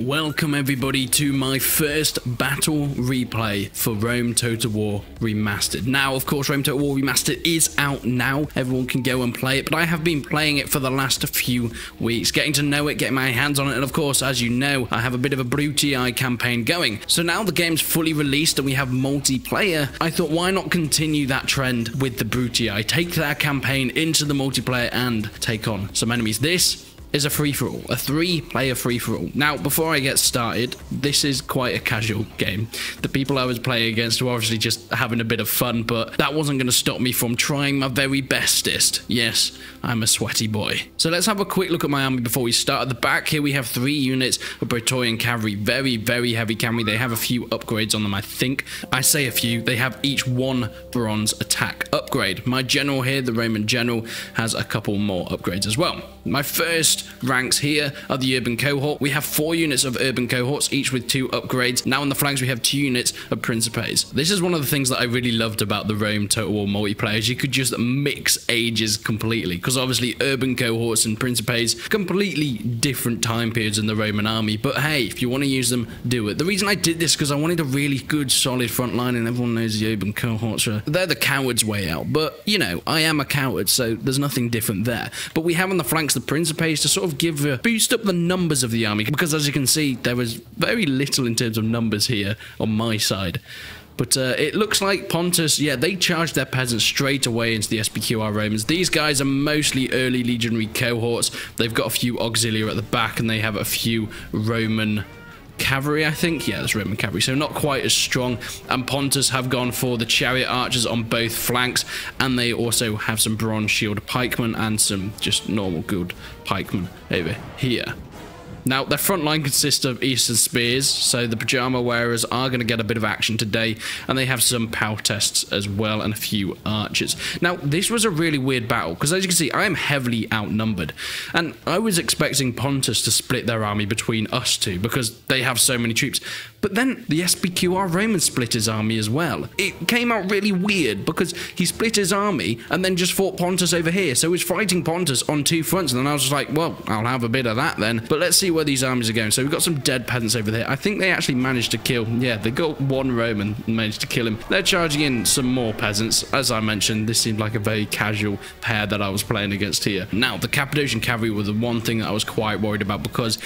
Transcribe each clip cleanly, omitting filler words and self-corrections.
Welcome everybody to my first battle replay for Rome Total War Remastered. Now, of course, Rome Total War Remastered is out now. Everyone can go and play it, but I have been playing it for the last few weeks, getting to know it, getting my hands on it, and of course, as you know, I have a bit of a Brutii campaign going. So now the game's fully released and we have multiplayer, I thought, why not continue that trend with the Brutii? Take that campaign into the multiplayer and take on some enemies. This is a free-for-all, a 3-player free-for-all. Now, before I get started, this is quite a casual game. The people I was playing against were obviously just having a bit of fun, but that wasn't going to stop me from trying my very bestest. Yes, I'm a sweaty boy. So let's have a quick look at my army before we start. At the back here, we have 3 units of Praetorian cavalry. Very, very heavy cavalry. They have a few upgrades on them, I think. I say a few. They have each 1 bronze attack upgrade. My general here, the Roman general, has a couple more upgrades as well. My first ranks here are the urban cohort. We have 4 units of urban cohorts, each with 2 upgrades. Now on the flanks, we have 2 units of principes. This is one of the things that I really loved about the Rome Total War multiplayer, is you could just mix ages completely, because obviously urban cohorts and principes, completely different time periods in the Roman army, but hey, if you want to use them, do it. The reason I did this because I wanted a really good solid front line, and everyone knows the urban cohorts they're the coward's way out, but you know, I am a coward, so there's nothing different there. But we have on the flanks the principes to sort of boost up the numbers of the army, because as you can see, there was very little in terms of numbers here on my side. But it looks like Pontus, yeah, they charged their peasants straight away into the SPQR Romans. These guys are mostly early legionary cohorts. They've got a few auxiliary at the back, and they have a few Roman cavalry, I think. Yeah, that's Roman cavalry, so not quite as strong. And Pontus have gone for the chariot archers on both flanks, and they also have some bronze shield pikemen and some just normal good pikemen over here. Now, their front line consists of Eastern spears, so the pajama wearers are going to get a bit of action today, and they have some Potus as well, and a few archers. Now, this was a really weird battle, because as you can see, I am heavily outnumbered, and I was expecting Pontus to split their army between us two, because they have so many troops. But then the SPQR Roman split his army as well. It came out really weird, because he split his army and then just fought Pontus over here. So he was fighting Pontus on 2 fronts, and then I was just like, well, I'll have a bit of that then. But let's see where these armies are going. So we've got some dead peasants over there. I think they actually managed to kill, yeah, they got 1 Roman and managed to kill him. They're charging in some more peasants. As I mentioned, this seemed like a very casual pair that I was playing against here. Now, the Cappadocian cavalry were the one thing that I was quite worried about, because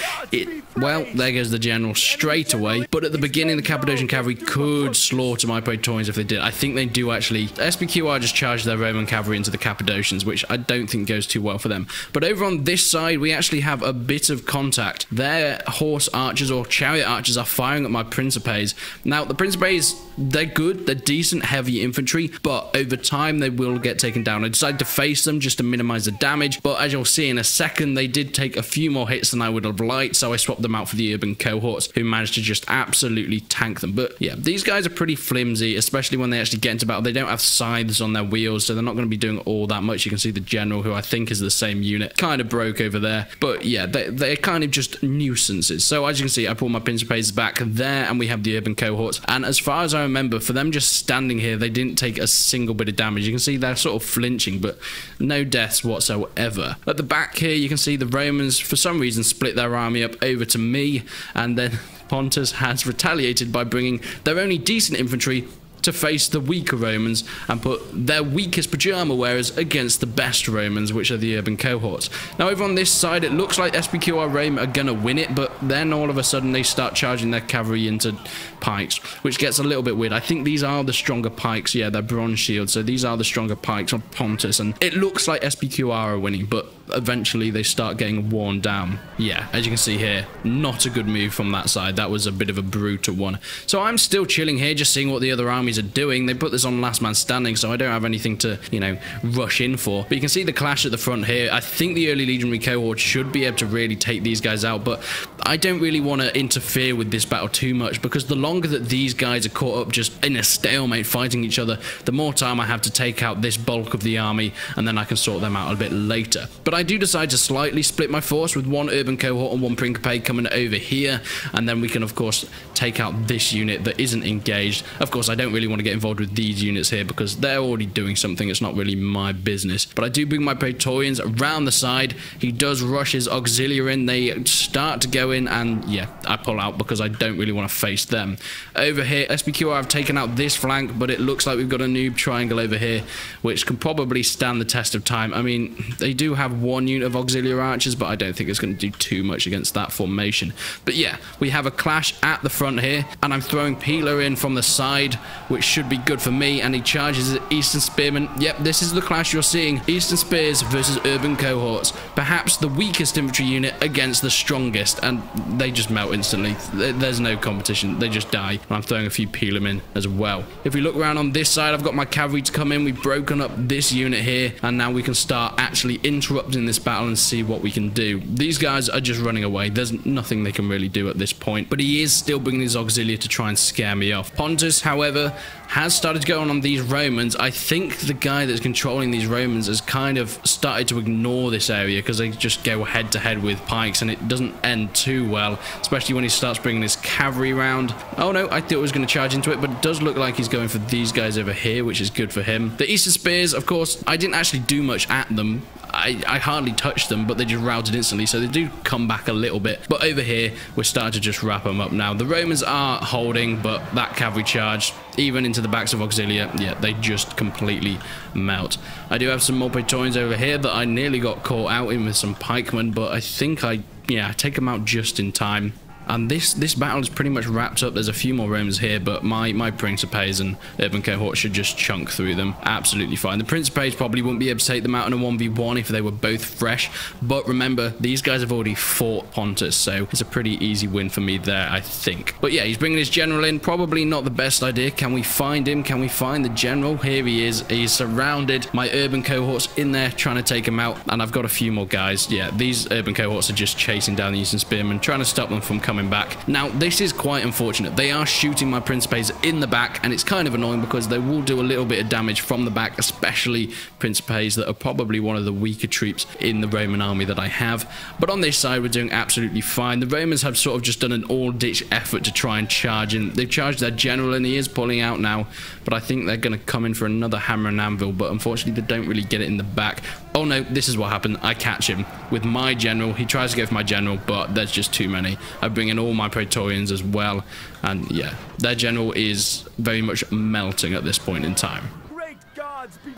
well, there goes the general straight away. But at the beginning, the Cappadocian cavalry could slaughter my Praetorians if they did. I think they do actually. SPQR just charged their Roman cavalry into the Cappadocians, which I don't think goes too well for them. But over on this side, we actually have a bit of contact. Their horse archers or chariot archers are firing at my principes. Now, the principes, they're good, they're decent heavy infantry, but over time they will get taken down. I decided to face them just to minimize the damage, but as you'll see in a second, they did take a few more hits than I would have liked, so I swapped them out for the urban cohorts, who managed to just absolutely tank them. But yeah, these guys are pretty flimsy, especially when they actually get into battle. They don't have scythes on their wheels, so they're not going to be doing all that much. You can see the general, who I think is the same unit, kind of broke over there. But yeah, they're kind of just nuisances. So as you can see, I pulled my principes back there, and we have the urban cohorts. And as far as I remember, for them just standing here, they didn't take a single bit of damage. You can see they're sort of flinching, but no deaths whatsoever. At the back here, you can see the Romans, for some reason, split their army up over to me, and then Pontus has retaliated by bringing their only decent infantry to face the weaker Romans and put their weakest pajama wearers against the best Romans, which are the urban cohorts. Now, over on this side, it looks like SPQR Rome are going to win it, but then all of a sudden they start charging their cavalry into pikes, which gets a little bit weird. I think these are the stronger pikes. Yeah, they're bronze shields, so these are the stronger pikes on Pontus, and it looks like SPQR are winning, but eventually they start getting worn down. Yeah, as you can see here, not a good move from that side. That was a bit of a brutal one. So I'm still chilling here, just seeing what the other armies are doing. They put this on last man standing, so I don't have anything to, you know, rush in for. But you can see the clash at the front here. I think the early legionary cohort should be able to really take these guys out, but I don't really want to interfere with this battle too much, because the longer that these guys are caught up just in a stalemate fighting each other, the more time I have to take out this bulk of the army, and then I can sort them out a bit later. But I do decide to slightly split my force, with 1 urban cohort and 1 principe coming over here, and then we can of course take out this unit that isn't engaged. Of course, I don't really want to get involved with these units here, because they're already doing something. It's not really my business. But I do bring my Praetorians around the side. He does rush his auxiliary in. They start to go going, and yeah, I pull out because I don't really want to face them. Over here, SPQR have taken out this flank, but it looks like we've got a noob triangle over here, which can probably stand the test of time. I mean, they do have one unit of auxiliary archers, but I don't think it's going to do too much against that formation. But yeah, we have a clash at the front here, and I'm throwing Peeler in from the side, which should be good for me, and he charges Eastern Spearman. Yep, this is the clash you're seeing. Eastern Spears versus Urban Cohorts. Perhaps the weakest infantry unit against the strongest, and they just melt instantly. There's no competition. They just die. And I'm throwing a few Peeler in as well. If we look around on this side, I've got my cavalry to come in. We've broken up this unit here, and now we can start actually interrupting this battle and see what we can do. These guys are just running away. There's nothing they can really do at this point, but he is still bringing his auxiliary to try and scare me off. Pontus, however, has started going on these Romans. I think the guy that's controlling these Romans has kind of started to ignore this area because they just go head to head with pikes, and it doesn't end too well, especially when he starts bringing his cavalry around. Oh no, I thought he was going to charge into it, but it does look like he's going for these guys over here, which is good for him. The Eastern Spears, of course, I didn't actually do much at them. I hardly touched them, but they just routed instantly, so they do come back a little bit. But over here, we're starting to just wrap them up now. The Romans are holding, but that cavalry charge, even into the backs of Auxilia, yeah, they just completely melt. I do have some more Praetorians over here that I nearly got caught out in with some pikemen, but I think I take them out just in time. And this battle is pretty much wrapped up. There's a few more Romans here, but my Principes and Urban Cohort should just chunk through them absolutely fine. The Principes probably wouldn't be able to take them out in a 1v1 if they were both fresh, but remember, these guys have already fought Pontus, so it's a pretty easy win for me there, I think. But yeah, he's bringing his general in. Probably not the best idea. Can we find him? Can we find the general? Here he is. He's surrounded. My Urban Cohorts in there trying to take him out, and I've got a few more guys. Yeah, these Urban Cohorts are just chasing down the Eastern Spearmen, trying to stop them from coming back. Now, this is quite unfortunate. They are shooting my Principes in the back, and it's kind of annoying because they will do a little bit of damage from the back, especially Principes that are probably one of the weaker troops in the Roman army that I have. But on this side, we're doing absolutely fine. The Romans have sort of just done an all-ditch effort to try and charge in. They've charged their general, and he is pulling out now, but I think they're going to come in for another hammer and anvil, but unfortunately, they don't really get it in the back. Oh no, this is what happened. I catch him with my general. He tries to go for my general, but there's just too many. I bring in all my Praetorians as well, and yeah, their general is very much melting at this point in time.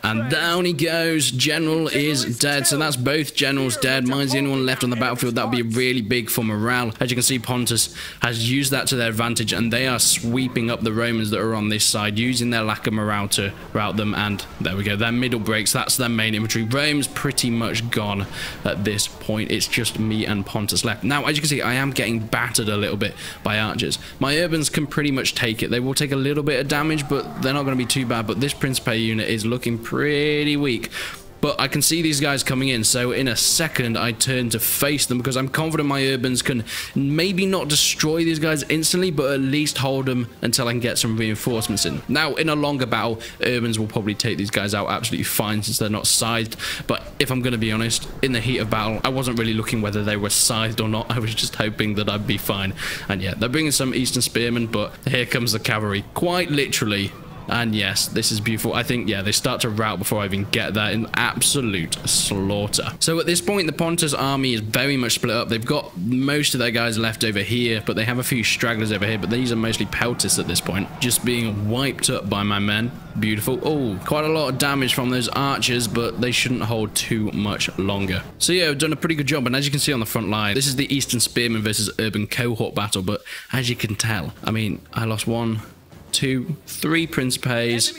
And down he goes. General is dead. So that's both generals dead. Mine's the only one left on the battlefield. That would be really big for morale. As you can see, Pontus has used that to their advantage, and they are sweeping up the Romans that are on this side, using their lack of morale to rout them. And there we go. Their middle breaks. That's their main infantry. Rome's pretty much gone at this point. It's just me and Pontus left. Now, as you can see, I am getting battered a little bit by archers. My Urbans can pretty much take it. They will take a little bit of damage, but they're not going to be too bad. But this Principe unit is looking pretty weak. But I can see these guys coming in, so in a second I turn to face them because I'm confident my Urbans can maybe not destroy these guys instantly, but at least hold them until I can get some reinforcements in. Now, in a longer battle, Urbans will probably take these guys out absolutely fine since they're not scythed. But if I'm going to be honest, in the heat of battle, I wasn't really looking whether they were scythed or not. I was just hoping that I'd be fine. And yeah, they're bringing some Eastern Spearmen, but here comes the cavalry, quite literally. And yes, this is beautiful. I think, yeah, they start to rout before I even get there in absolute slaughter. So at this point, the Pontus army is very much split up. They've got most of their guys left over here, but they have a few stragglers over here, but these are mostly Potus at this point, just being wiped up by my men. Beautiful. Oh, quite a lot of damage from those archers, but they shouldn't hold too much longer. So yeah, I've done a pretty good job, and as you can see on the front line, this is the Eastern Spearman versus Urban Cohort battle, but as you can tell, I mean, I lost 1, 2, 3 Principes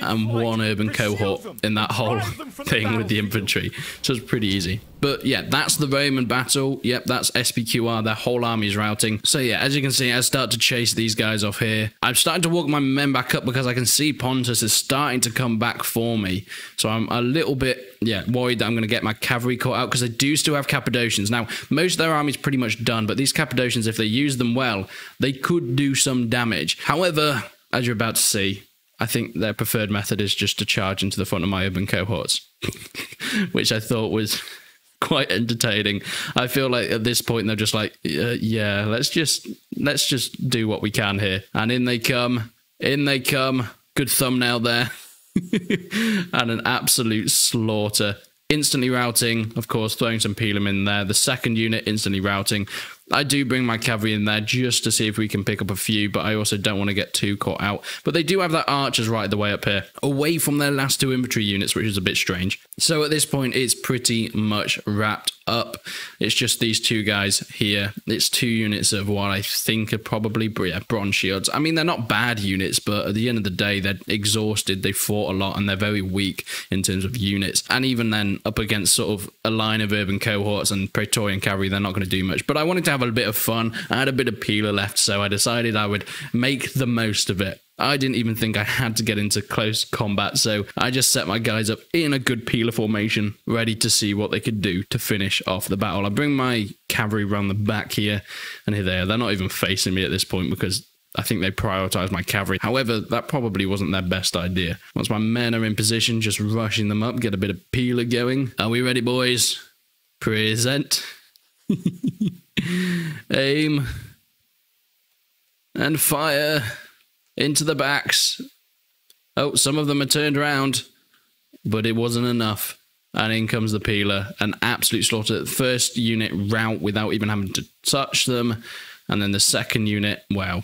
and 1 Urban Cohort in that whole thing with the infantry, so it's pretty easy. But yeah, that's the Roman battle. Yep, that's SPQR. Their whole army is routing. So yeah, as you can see, I start to chase these guys off here. I'm starting to walk my men back up because I can see Pontus is starting to come back for me. So I'm a little bit, yeah, worried that I'm going to get my cavalry caught out because they do still have Cappadocians. Now, most of their army is pretty much done, but these Cappadocians, if they use them well, they could do some damage. However, as you're about to see, I think their preferred method is just to charge into the front of my Urban Cohorts, which I thought was quite entertaining. I feel like at this point they're just like, yeah, let's just do what we can here. And in they come. Good thumbnail there. And an absolute slaughter. Instantly routing, of course, throwing some Pelham in there. The second unit instantly routing. I do bring my cavalry in there just to see if we can pick up a few, but I also don't want to get too caught out. But they do have that archers right the way up here, away from their last 2 infantry units, which is a bit strange. So at this point, it's pretty much wrapped up. It's just these 2 guys here. It's 2 units of what I think are probably bronze shields. I mean, they're not bad units, but at the end of the day, they're exhausted. They fought a lot and they're very weak in terms of units. And even then, up against sort of a line of urban cohorts and Praetorian cavalry, they're not going to do much. But I wanted to have a bit of fun. I had a bit of peeler left, so I decided I would make the most of it. I didn't even think I had to get into close combat, so I just set my guys up in a good peeler formation, ready to see what they could do to finish off the battle. I bring my cavalry around the back here, and here they are. They're not even facing me at this point because I think they prioritized my cavalry. However, that probably wasn't their best idea. Once my men are in position, just rushing them up, get a bit of peeler going. Are we ready, boys? Present. Aim. And fire. Into the backs. Oh, some of them are turned around, but it wasn't enough. And in comes the peeler. An absolute slaughter. First unit rout without even having to touch them. And then the second unit, wow.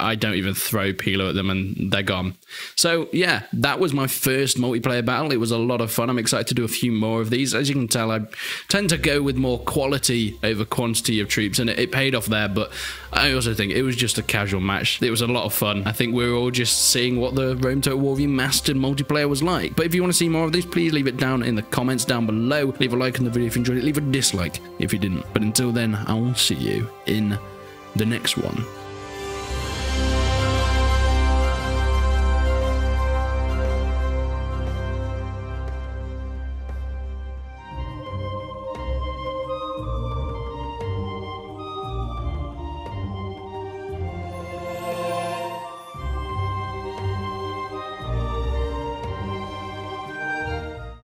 I don't even throw peeler at them and they're gone. So yeah, that was my first multiplayer battle. It was a lot of fun. I'm excited to do a few more of these. As you can tell, I tend to go with more quality over quantity of troops, and it paid off there. But I also think it was just a casual match. It was a lot of fun. I think we were all just seeing what the Rome Total War Remastered multiplayer was like. But if you want to see more of these, please leave it down in the comments down below. Leave a like on the video if you enjoyed it. Leave a dislike if you didn't. But until then, I'll see you in the next one.